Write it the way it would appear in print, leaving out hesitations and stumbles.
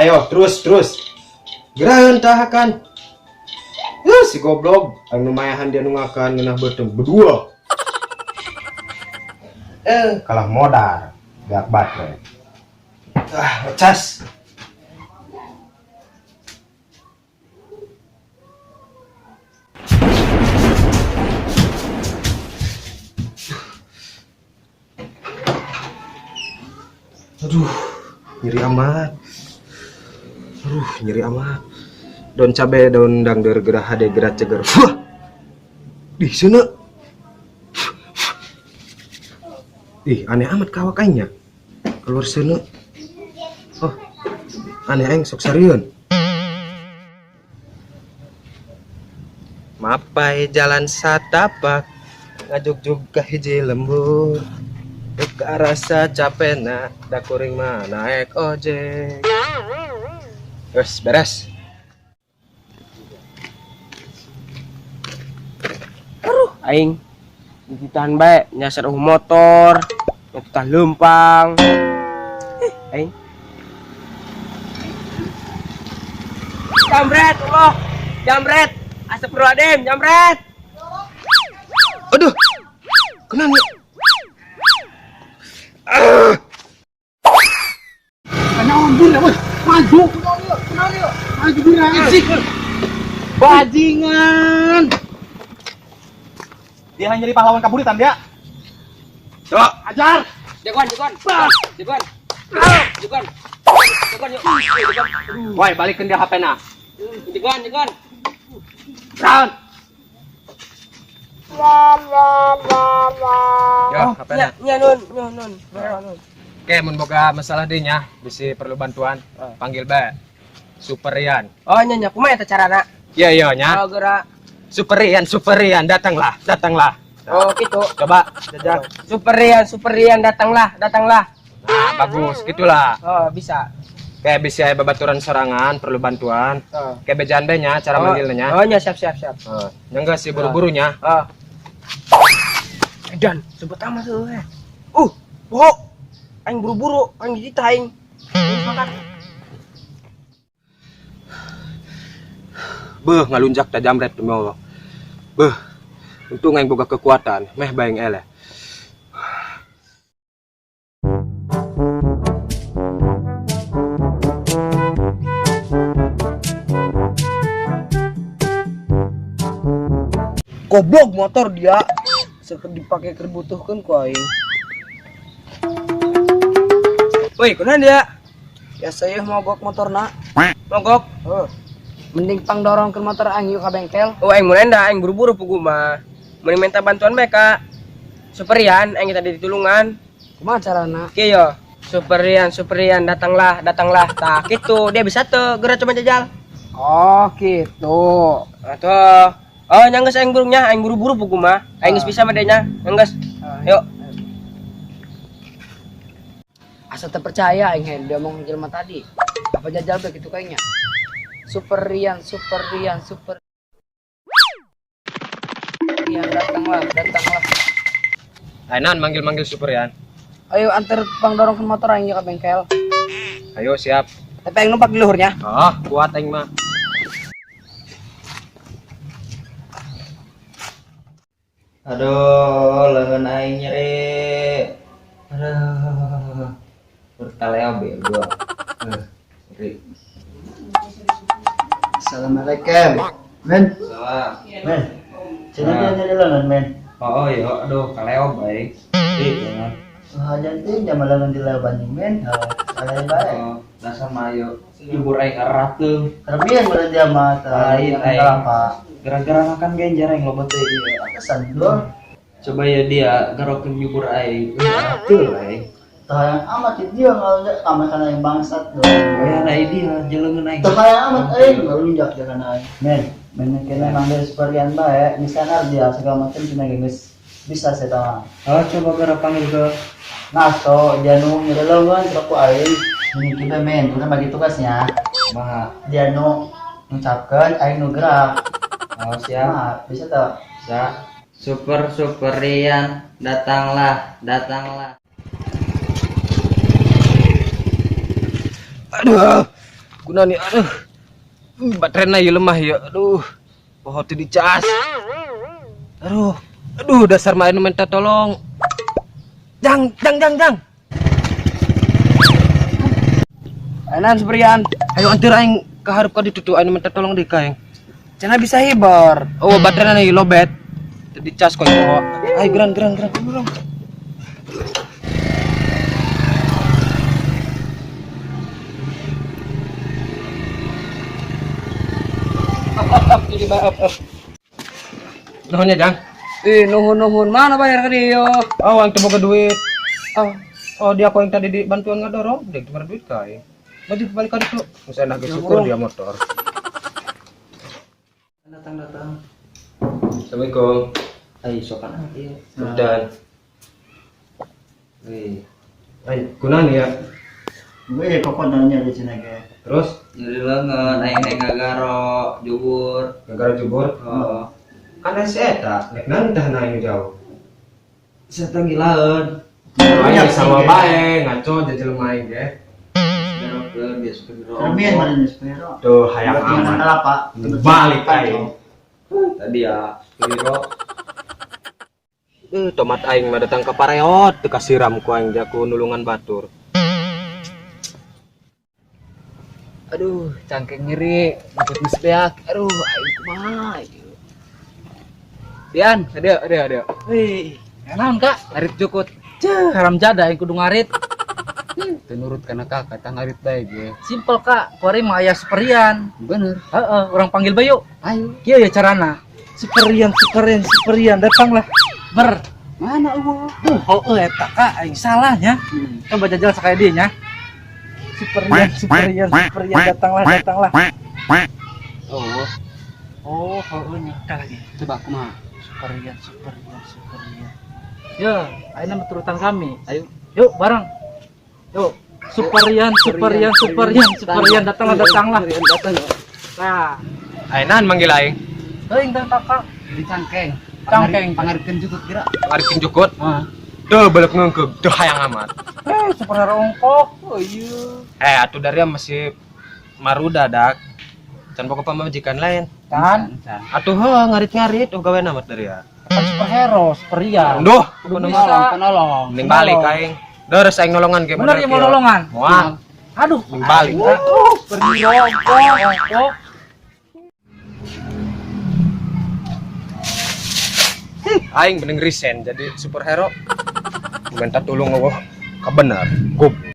Ayo, terus. Gerahan tahakan. Si goblok, ang lumayahan dia nungakan ngenah bertemu berdua. Kalah modal, gak baterai. Cas. Aduh, nyeri amat. Daun cabe, daun dangder, gerah hade, gerah ceger. Wah, di sana. Aneh amat kawakainya. Keluar sana. Oh, aneh aing sok sariun. Mapai jalan satapak, ngajuk ke hiji lembur. Buka rasa capek nak, dakuring mah naik ojek. Beres. Aing ditahan baik nyasar motor nyetah lempang aing jamret astagfirullahaladzim jamret. Aduh, kenapa? Bajingan. Dia hanya jadi pahlawan kaburitan dia. Coba Ajar. Jagoan yuk. Woi, balikin dia HP-na. Jagoan. Down. Yo, HP-na. Nya nun. Oke, mun boga masalah dinya, bisi perlu bantuan, panggil bae. Superian. Oh nya kumaha eta carana? Iya nya. Oh gerak. Superian, datanglah. Oh gitu. Coba jajak. Superian datanglah. Nah, bagus, gitulah. Oh bisa. Kayak bisa babaturan serangan, perlu bantuan. Oh. Kayak bejaan nya, cara manggilnya. Oh nya siap. Nyangga si buru-burunya. Oh. Dan sebut amat tuh. Bohong. Aing buru-buru, aing dijita aing. Makan. Beuh, ngalunjak da jamret demi Allah. Beuh. Untung aing boga kekuatan, meh baeng eleh. Goblok motor dia. Seker dipakai kerbutuhkeun ku aing. Woi, kunaon dia? Ya saya mogok motorna. Mogok? Oh. Mending pang dorong ke motor aing yuk ka bengkel. Oh, aing mulai aing buru-buru pugu mah. Mending minta bantuan bae ka Superian, aing tadi ditulungan. Kumaha carana? Kieu yo. Superian, datanglah. Tah kitu, dia bisa tuh geura coba jajal. Oh, gitu. Atuh. Oh, nyanggeus aing burungnya, aing buru-buru pugu mah. Aing geus bisa mah nya. Nyanggeus. Yuk. Asa terpercaya aing hen dia omong jelema tadi. Apa jajal begitu kayaknya. Superian, datanglah. Ainan manggil Superian. Ayo antar pang dorong ke motor aing ke bengkel. Ayo siap. Tapi aing numpak di luhurnya. Oh, kuat aing mah. Aduh, lengan aing nyeri. Aduh. Bertaleo be gua. Nyeri. Assalamualaikum. Men. Salah. Men. Sini dia nyari lengan, men. Oh iya, aduh, kaleo baik. Jangan. Jangan jaman lengan di leban men. Ada baik. Dasar mayo. Jubur aing erat tuh. Terbian pada dia mata. Lain aing. Gara-gara makan genjer aing loba teh ieu. Kesan dulu. Coba ya dia garokeun jubur aing. Atuh aing. Tahayang amat dia ngalunjak sama kana yang bangsat dong. Ya na dia jeleungeun aing. Tahayang amat ngalunjak dia kana aing. Men kena manggil Superian bae, misalnya dia segala macam cina geus bisa saya tahu. Oh, coba gara panggil ke Naso dia nu nyelelongan aku aing. Ini kita men, udah bagi tugasnya. Maha. Dia nu ngucapkeun aing nu gerak. Oh, siap. Nah, bisa tuh. Bisa. Superian, datanglah. Aduh. Kuna nih, aduh. Baterainya ya lemah ya. Aduh. Pohon di cas. Aduh, dasar main minta tolong. Jang. Enan Supriyan. Ayo antir aing kaharep ka ditutu aing minta tolong di kaeng. Cenah bisa hibur. Oh, baterainya nih lobet. Di cas kok. Ayo geran. Nuhunnya Jang. Nuhun mana bayar ka diyo? Oh, ang tubo ka duit. Oh, dia ako yang tadi di bantuan ngadorong, dia cuma duit kae. Maju balik ka dito. Saya nak syukur dia motor. Datang. Assalamualaikum. Ay, sokan aja. Dan ay kunan ya. Gue kok nanya di sini ke. Terus Nyeri lengan, naik ngagaro, jubur. gara jubur. Oh, Kan saya eta, nek nantah naik jauh. saya tanggilan. Ayo sama bae, ngaco jajal main ya. Berokeun biasa biro. Kermian mana nih sepiro? Tuh hayang aman. Apa? Balik aing. Tadi ya, biro. Tomat aing mah datang ke pareot, teu kasiram ku aing jaku nulungan batur. Aduh, cangkeng nyeri, ikut misbeak. Aduh, aing kumaha. Pian, ada. Hei, naon Kak? Ngarit jukut. Haram jada aing kudu ngarit. Teu nurut kana Kak, kata ngarit bae ge. Simpel Kak, kuari mah aya Superian. Bener. Heeh, urang panggil bae yuk. Ayo. Kieu ya carana. Superian, datanglah. Mana eueuh? Heueuh eta Kak, aing salahnya. Kan baca jelas sakaya dieu nya. Superian, datanglah. Oh, heueuh nya lagi. Coba kumaha? Superian. Ya, ayeuna turutan kami. Ayo, yuk bareng. Yuk, Superian, datanglah. Datang. Nah, Ainan manggil aing. teuing teh Kakak di cangkeng. Pangarikeun jukut kira. Ngarikin jukut. Heeh. Tuh balik ngeungkeug, tuh hayang amat. Sebenarnya ongkok. Oh iya. Atuh dari masih maruda dak. Can pokok pamajikan lain. Kan? Atuh heuh ngarit-ngarit gawe amat dari ya. Kan superhero, Superian. Duh, Kudu bisa penolong. mending balik aing. Deres aing nolongan ge Bener ya mau nolongan? Moal. Aduh, Mending balik. superhero ongkok. Aing bening resign jadi superhero. Minta tolong eueuh. Ka bener. Goblok.